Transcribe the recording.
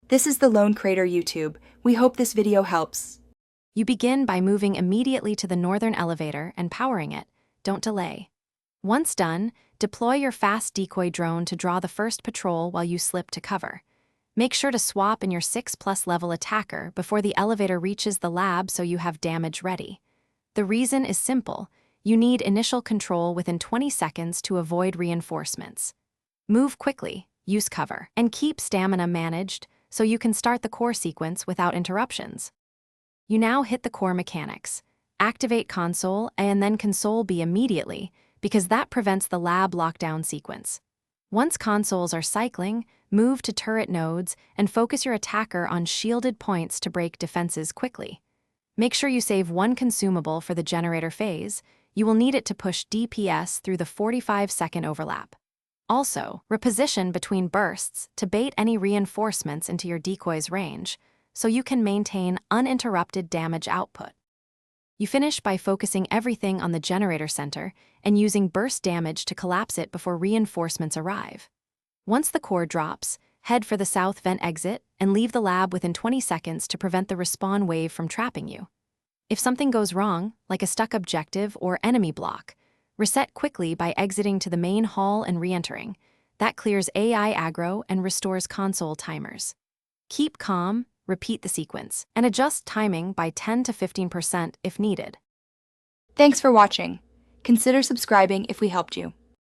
This is the Lone Crater YouTube. We hope this video helps. You begin by moving immediately to the northern elevator and powering it. Don't delay. Once done, deploy your fast decoy drone to draw the first patrol while you slip to cover. Make sure to swap in your 6+ level attacker before the elevator reaches the lab so you have damage ready. The reason is simple. You need initial control within 20 seconds to avoid reinforcements. Move quickly, use cover, and keep stamina managed so you can start the core sequence without interruptions. You now hit the core mechanics. Activate console and then console B immediately, because that prevents the lab lockdown sequence. Once consoles are cycling, move to turret nodes and focus your attacker on shielded points to break defenses quickly. Make sure you save one consumable for the generator phase. You will need it to push DPS through the 45-second overlap. Also, reposition between bursts to bait any reinforcements into your decoy's range, so you can maintain uninterrupted damage output. You finish by focusing everything on the generator center and using burst damage to collapse it before reinforcements arrive. Once the core drops, head for the south vent exit and leave the lab within 20 seconds to prevent the respawn wave from trapping you. If something goes wrong, like a stuck objective or enemy block, reset quickly by exiting to the main hall and re-entering. That clears AI aggro and restores console timers. Keep calm, repeat the sequence, and adjust timing by 10 to 15% if needed. Thanks for watching. Consider subscribing if we helped you.